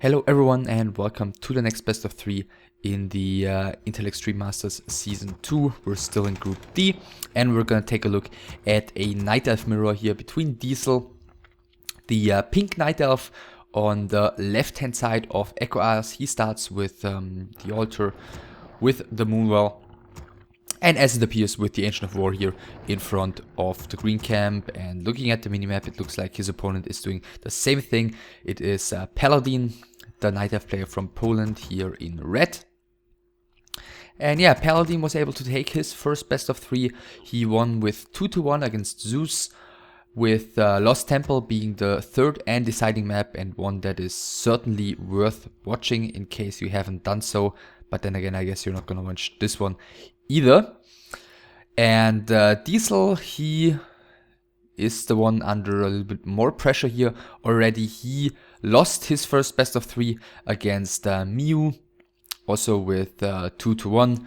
Hello everyone and welcome to the next best of 3 in the Intel Extreme Masters Season 2. We're still in Group D and we're gonna take a look at a Night Elf mirror here between DieSeL, the pink Night Elf on the left hand side of Echo Eyes. He starts with the altar with the Moonwell, and as it appears with the Ancient of War here in front of the green camp. And looking at the minimap, it looks like his opponent is doing the same thing. It is Paladyn, the Night Elf player from Poland, here in red. And yeah, Paladyn was able to take his first best of 3. He won with 2-1 against Zeus, with Lost Temple being the third and deciding map, and one that is certainly worth watching in case you haven't done so. But then again, I guess you're not gonna watch this one either. And DieSeL, he is the one under a little bit more pressure here already. He lost his first best of 3 against Miu, also with 2-1,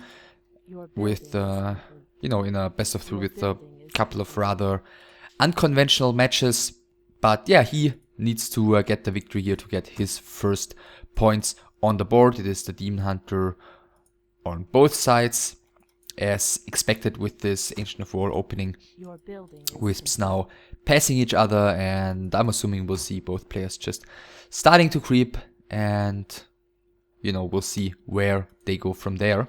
with you know, in a best of 3 with a couple of rather unconventional matches. But yeah, he needs to get the victory here to get his first points on the board. It is the Demon Hunter on both sides, as expected with this Ancient of War opening. Wisps now passing each other, and I'm assuming we'll see both players just starting to creep, and you know, we'll see where they go from there.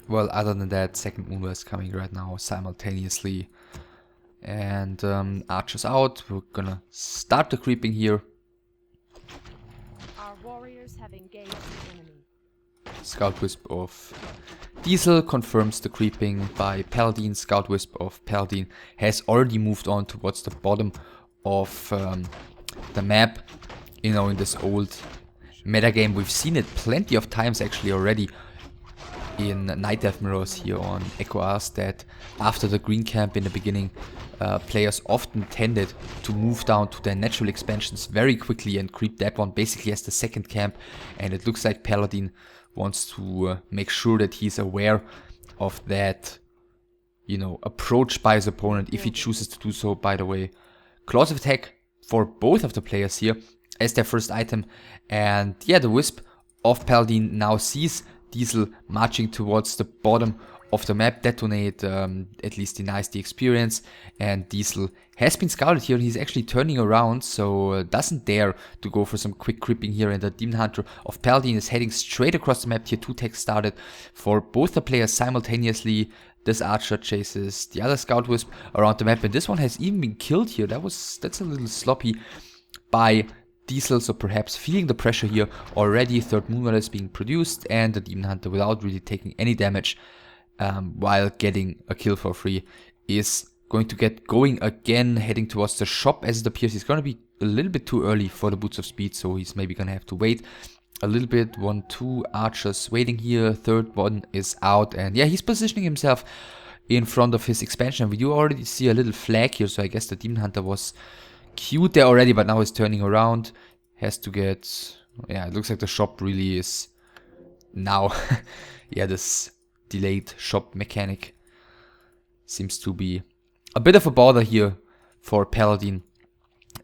Well, other than that, second Moonwell is coming right now simultaneously, and archers out. We're gonna start the creeping here. Our warriors have engaged the enemy. Scout Wisp of DieSeL confirms the creeping by Paladyn. Scout Wisp of Paladyn has already moved on towards the bottom of the map. You know, in this old metagame, we've seen it plenty of times actually already in Night Elf mirrors here on Echo Eyes, that after the green camp in the beginning, players often tended to move down to their natural expansions very quickly and creep that one basically as the second camp. And it looks like Paladyn wants to make sure that he's aware of that, you know, approach by his opponent if he chooses to do so. By the way, Claws of Attack for both of the players here as their first item. And yeah, the Wisp of Paladyn now sees DieSeL marching towards the bottom of the map. Detonate at least denies the experience, and DieSeL has been scouted here. He's actually turning around, so doesn't dare to go for some quick creeping here, and the Demon Hunter of Paladyn is heading straight across the map. Tier 2 tech started for both the players simultaneously. This archer chases the other Scout Wisp around the map, and this one has even been killed here. That's a little sloppy by DieSeL, so perhaps feeling the pressure here already. Third Moonwell is being produced, and the Demon Hunter, without really taking any damage while getting a kill for free, is going to get going again, heading towards the shop. As it appears, he's going to be a little bit too early for the Boots of Speed, so he's maybe going to have to wait a little bit. 1-2 archers waiting here. Third one is out, and yeah, he's positioning himself in front of his expansion. We do already see a little flag here, so I guess the Demon Hunter was queued there already, but now he's turning around. Has to get, yeah, it looks like the shop really is now yeah, this delayed shop mechanic seems to be a bit of a bother here for Paladyn,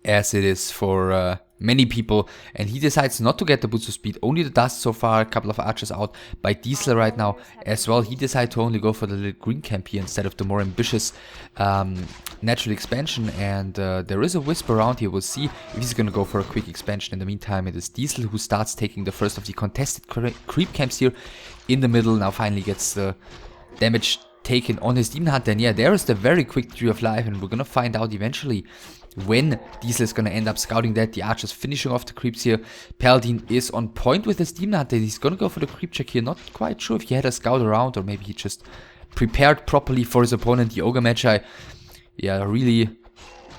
as it is for many people. And he decides not to get the Boots of Speed, only the dust so far. A couple of archers out by DieSeL right now as well. He decided to only go for the little green camp here instead of the more ambitious natural expansion. And there is a Wisp around here. We'll see if he's going to go for a quick expansion. In the meantime, it is DieSeL who starts taking the first of the contested creep camps here in the middle. Now finally gets the damage taken on his Demon Hunter. And yeah, there is the very quick Tree of Life, and we're going to find out eventually when DieSeL is going to end up scouting that. The archers finishing off the creeps here. Paladyn is on point with his Demon Hunter. He's going to go for the creep check here. Not quite sure if he had a scout around, or maybe he just prepared properly for his opponent. The Ogre Magi, yeah, really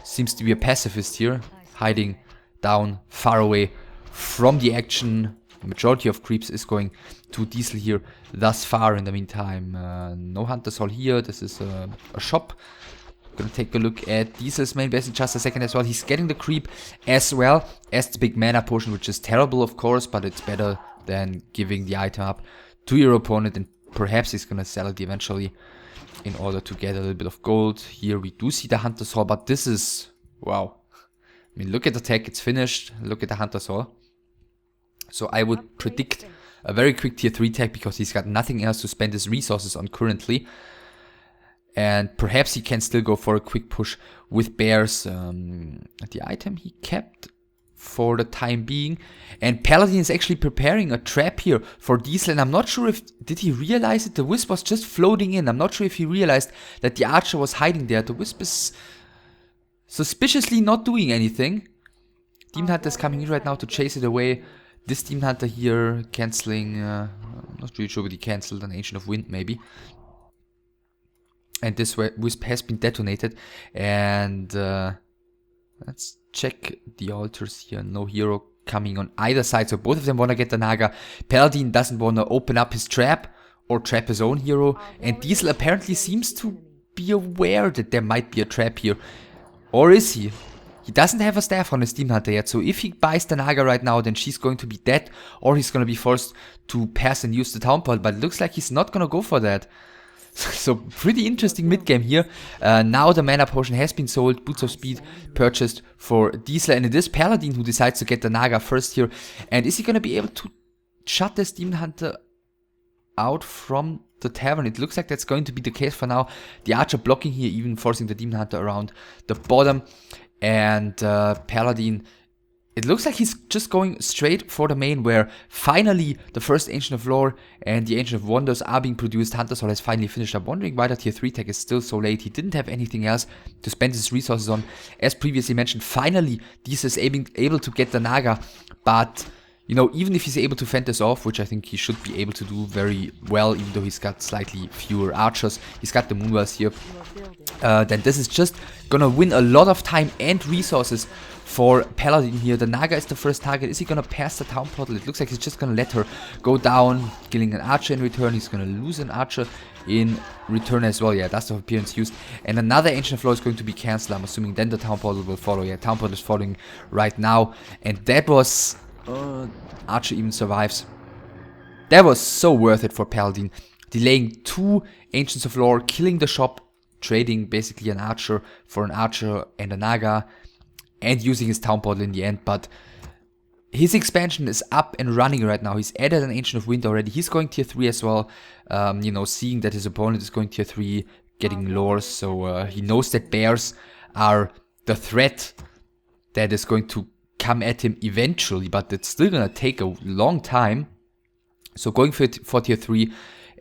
seems to be a pacifist here, hiding down far away from the action. The majority of creeps is going to DieSeL here thus far. In the meantime, no Hunters Hall here. This is a shop. Gonna take a look at DieSeL's main base in just a second as well. He's getting the creep as well as the big mana potion, which is terrible of course, but it's better than giving the item up to your opponent, and perhaps he's gonna sell it eventually in order to get a little bit of gold. Here we do see the Hunter's Hall, but this is, wow, I mean, look at the tech, it's finished. Look at the Hunter Saw. So I would predict a very quick tier 3 tech because he's got nothing else to spend his resources on currently. And perhaps he can still go for a quick push with bears. The item he kept for the time being. And Paladyn is actually preparing a trap here for DieSeL. And I'm not sure if, did he realize it? The Wisp was just floating in. I'm not sure if he realized that the Archer was hiding there. The Wisp is suspiciously not doing anything. Demon Hunter is coming in right now to chase it away. This Demon Hunter here cancelling, I'm not really sure what he cancelled, an Ancient of Wind maybe. And this Wisp has been detonated. And let's check the altars here. No hero coming on either side. So both of them want to get the Naga. Paladyn doesn't want to open up his trap or trap his own hero. And DieSeL apparently seems to be aware that there might be a trap here. Or is he? He doesn't have a staff on his Demon Hunter yet, so if he buys the Naga right now, then she's going to be dead, or he's going to be forced to pass and use the Town Portal, but it looks like he's not going to go for that. So pretty interesting mid-game here. Now the Mana Potion has been sold, Boots of Speed purchased for DieSeL, and it is Paladyn who decides to get the Naga first here. And is he going to be able to shut this Demon Hunter out from the tavern? It looks like that's going to be the case for now. The Archer blocking here, even forcing the Demon Hunter around the bottom. And Paladyn, it looks like he's just going straight for the main, where finally the first Ancient of Lore and the Ancient of Wonders are being produced. Hunter Soul has finally finished. I'm wondering why the tier 3 tech is still so late. He didn't have anything else to spend his resources on. As previously mentioned, finally DieSeL is able to get the Naga, but you know, even if he's able to fend this off, which I think he should be able to do very well, even though he's got slightly fewer archers, he's got the Moonwells here, then this is just gonna win a lot of time and resources for Paladyn here. The Naga is the first target. Is he gonna pass the Town Portal? It looks like he's just gonna let her go down, killing an archer in return. He's gonna lose an archer in return as well. Yeah, Dust of Appearance used. And another Ancient Floor is going to be cancelled, I'm assuming. Then the Town Portal will follow. Yeah, Town Portal is following right now. And that was... Archer even survives. That was so worth it for Paladyn. Delaying 2 Ancients of Lore, killing the shop, trading basically an Archer for an Archer and a Naga, and using his Town Portal in the end. But his expansion is up and running right now. He's added an Ancient of Wind already. He's going tier 3 as well. You know, seeing that his opponent is going tier 3, getting lores. So he knows that bears are the threat that is going to come at him eventually, but it's still gonna take a long time. So going for tier 3,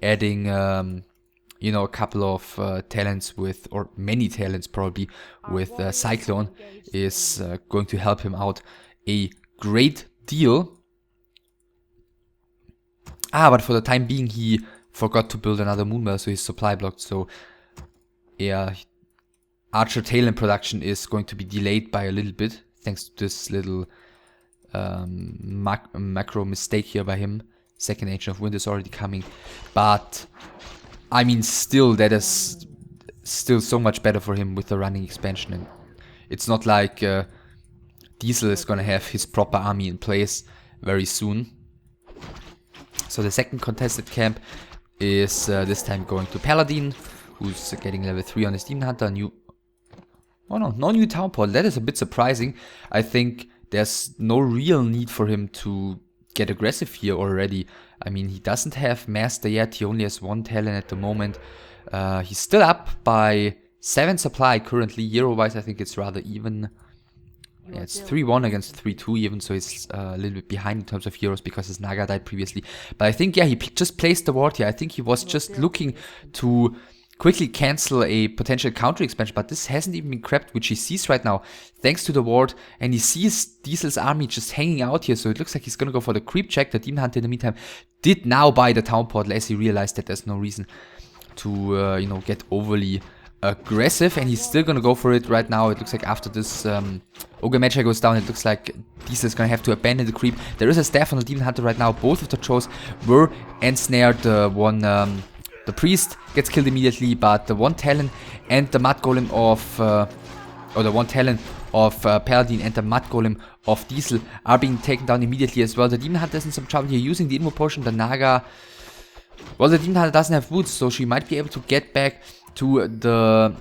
adding you know, a couple of talents with, or many talents probably, with Cyclone is going to help him out a great deal. But for the time being he forgot to build another Moonwell, so he's supply blocked. So yeah, Archer talent production is going to be delayed by a little bit, thanks to this little macro mistake here by him. Second Ancient of Wind is already coming. But, I mean, still, that is still so much better for him with the running expansion. And it's not like DieSeL is going to have his proper army in place very soon. So the second contested camp is this time going to Paladyn, who's getting level 3 on his Demon Hunter. Oh no, no new Town Portal. That is a bit surprising. I think there's no real need for him to get aggressive here already. I mean, he doesn't have Master yet. He only has 1 talent at the moment. He's still up by 7 supply currently. Hero-wise, I think it's rather even. Yeah, it's 3-1 against 3-2 even, so he's a little bit behind in terms of heroes because his Naga died previously. But I think, yeah, he just placed the ward here. I think he was just looking to quickly cancel a potential counter expansion, but this hasn't even been crept, which he sees right now thanks to the ward, and he sees DieSel's army just hanging out here, so it looks like he's gonna go for the creep check. The Demon Hunter in the meantime did now buy the Town Portal as he realized that there's no reason to you know, get overly aggressive, and he's still gonna go for it right now. It looks like after this Ogre Magi goes down, it looks like DieSeL is gonna have to abandon the creep. There is a staff on the Demon Hunter right now. Both of the Chos were ensnared. The priest gets killed immediately, but the 1 talent and the Mud Golem of, or the 1 talent of Paladyn and the Mud Golem of DieSeL are being taken down immediately as well. The Demon Hunter is in some trouble here using the Invo Potion. The Naga, well, the Demon Hunter doesn't have boots, so she might be able to get back to the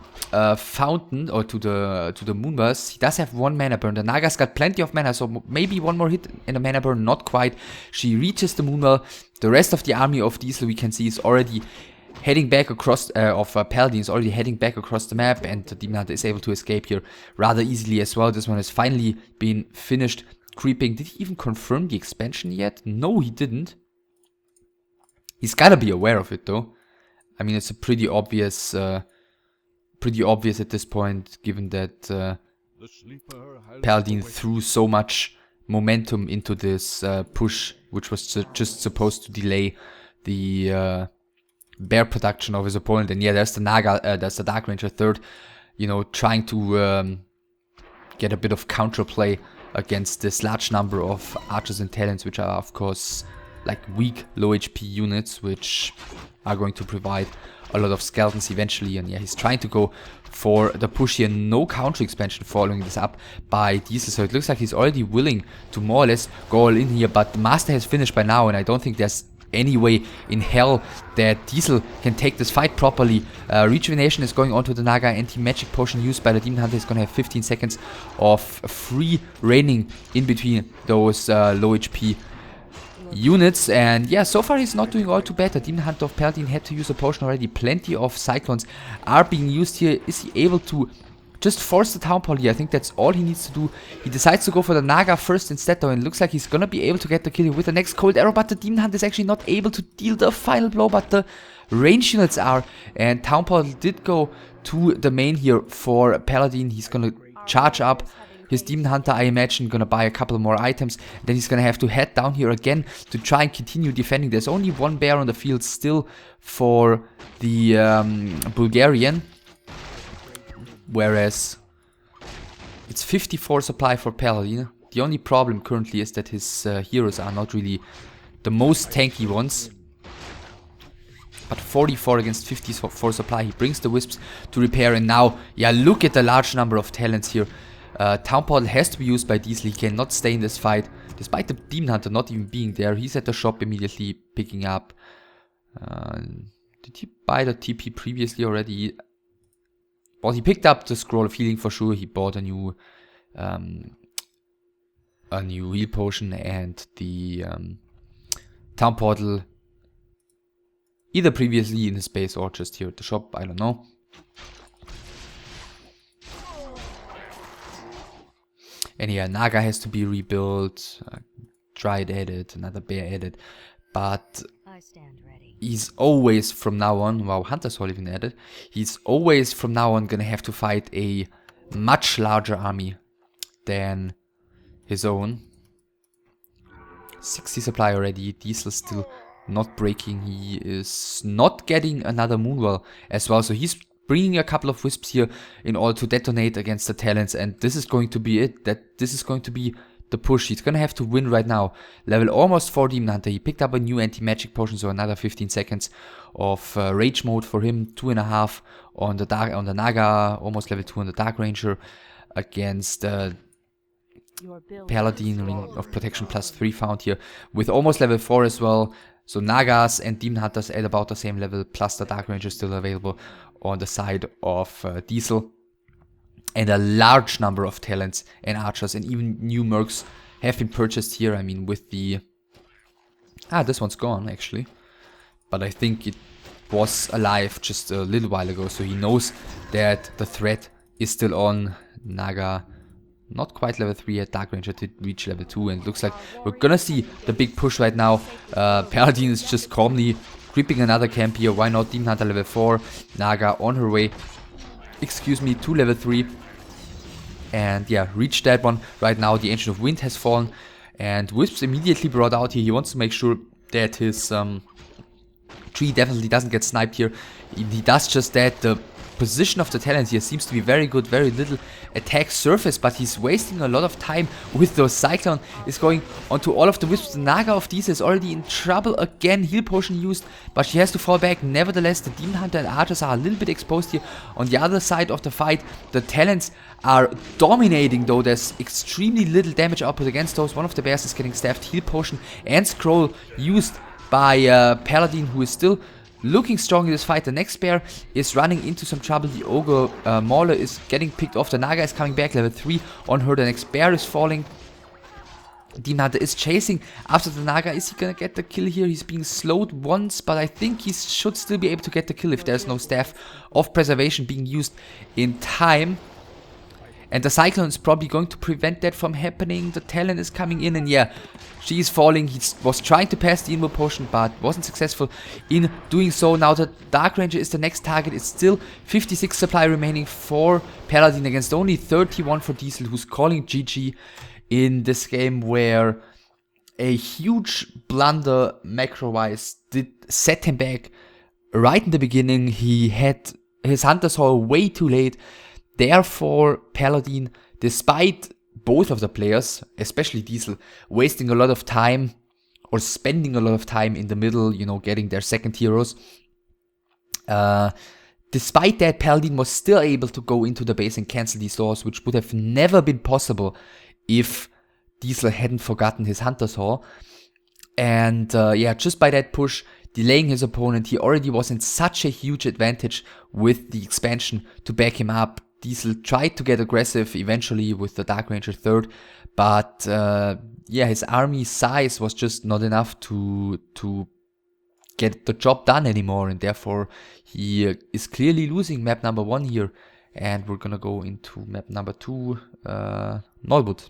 fountain, or to the Moonburst. He does have 1 mana burn. The Naga's got plenty of mana, so maybe 1 more hit in a mana burn, not quite. She reaches the Moonwell. The rest of the army of DieSeL, we can see, is already heading back across, Paladyn is already heading back across the map, and the Demon Hunter is able to escape here rather easily as well. This one has finally been finished creeping. Did he even confirm the expansion yet? No, he didn't. He's gotta be aware of it though. I mean, it's a pretty obvious at this point, given that Paladyn threw so much momentum into this push, which was just supposed to delay the bear production of his opponent. And yeah, there's the Naga, there's the Dark Ranger third, you know, trying to get a bit of counterplay against this large number of archers and talents, which are of course like weak, low HP units, which are going to provide a lot of skeletons eventually. And yeah, he's trying to go for the push here. No counter expansion following this up by DieSeL, so it looks like he's already willing to more or less go all in here. But the Master has finished by now, and I don't think there's any way in hell that DieSeL can take this fight properly. Rejuvenation is going on to the Naga. Anti-magic potion used by the Demon Hunter is going to have 15 seconds of free reigning in between those low HP units. And yeah, so far he's not doing all too bad. The Demon Hunter of Paladyn had to use a potion already. Plenty of cyclones are being used here. Is he able to just force the Town Hall here? I think that's all he needs to do. He decides to go for the Naga first instead though, and it looks like he's gonna be able to get the kill here with the next cold arrow, but the Demon Hunter is actually not able to deal the final blow, but the range units are. And Town Hall did go to the main here for Paladyn. He's gonna charge up his Demon Hunter, I imagine, gonna buy a couple more items. Then he's gonna have to head down here again to try and continue defending. There's only 1 bear on the field still for the Bulgarian, whereas it's 54 supply for Paladyn. The only problem currently is that his heroes are not really the most tanky ones. But 44 against 54 supply. He brings the Wisps to repair, and now, yeah, look at the large number of talents here. Town Portal has to be used by DieSeL. He cannot stay in this fight, despite the Demon Hunter not even being there. He's at the shop immediately picking up. Did he buy the TP previously already? Well, he picked up the Scroll of Healing for sure. He bought a new heal potion, and the Town Portal either previously in his base or just here at the shop. I don't know. And yeah, Naga has to be rebuilt, Dryad added, another bear added, but he's always from now on, wow, Hunter's Hall even added, he's always from now on gonna have to fight a much larger army than his own. 60 supply already, DieSeL still not breaking, he is not getting another Moonwell as well, so he's bringing a couple of Wisps here in order to detonate against the talents, and this is going to be it. This is going to be the push. He's gonna have to win right now. Level almost 4 Demon Hunter. He picked up a new anti-magic potion, so another 15 seconds of rage mode for him. 2.5 on the Naga, almost level 2 on the Dark Ranger against Paladyn. Ring of Protection +3 found here with almost level 4 as well. So Nagas and Demon Hunters at about the same level, plus the Dark Ranger still available on the side of DieSeL. And a large number of talents and archers, and even new mercs have been purchased here. I mean, with the... this one's gone actually. But I think it was alive just a little while ago, so he knows that the threat is still on. Naga, not quite level 3 yet. Dark Ranger did reach level 2, and it looks like we're gonna see the big push right now. Paladyn is just calmly creeping another camp here. Why not? Demon Hunter level 4. Naga on her way, excuse me, to level 3. And yeah, reached that one. Right now the Ancient of Wind has fallen, and Wisps immediately brought out here. He wants to make sure that his tree definitely doesn't get sniped here. He does just that. The position of the talents here seems to be very good, very little attack surface, but he's wasting a lot of time with those. Cyclone is going onto all of the Wisps. The Naga of DieSeL is already in trouble again. Heal potion used, but she has to fall back. Nevertheless, the Demon Hunter and archers are a little bit exposed here. On the other side of the fight, the talents are dominating though. There's extremely little damage output against those. One of the bears is getting staffed. Heal potion and scroll used by Paladyn, who is still looking strong in this fight. The next bear is running into some trouble. The Ogre Mauler is getting picked off. The Naga is coming back, level 3 on her. The next bear is falling. Demon Hunter is chasing after the Naga. Is he gonna get the kill here? He's being slowed once, but I think he should still be able to get the kill if there's no Staff of Preservation being used in time. And the Cyclone is probably going to prevent that from happening. The Talon is coming in, and yeah, she is falling. He was trying to pass the Invo Potion, but wasn't successful in doing so. Now the Dark Ranger is the next target. It's still 56 supply remaining for Paladyn against only 31 for DieSeL, who's calling GG in this game, where a huge blunder macro-wise did set him back right in the beginning. He had his Hunter's Hall way too late. Therefore, Paladyn, despite both of the players, especially DieSeL, wasting a lot of time or spending a lot of time in the middle, you know, getting their second heroes, despite that, Paladyn was still able to go into the base and cancel these doors, which would have never been possible if DieSeL hadn't forgotten his Hunter's Hall. And yeah, just by that push, delaying his opponent, he already was in such a huge advantage with the expansion to back him up. DieSeL tried to get aggressive eventually with the Dark Ranger third, but yeah, his army size was just not enough to get the job done anymore, and therefore he is clearly losing map number 1 here. And we're gonna go into map number 2, Nullwood.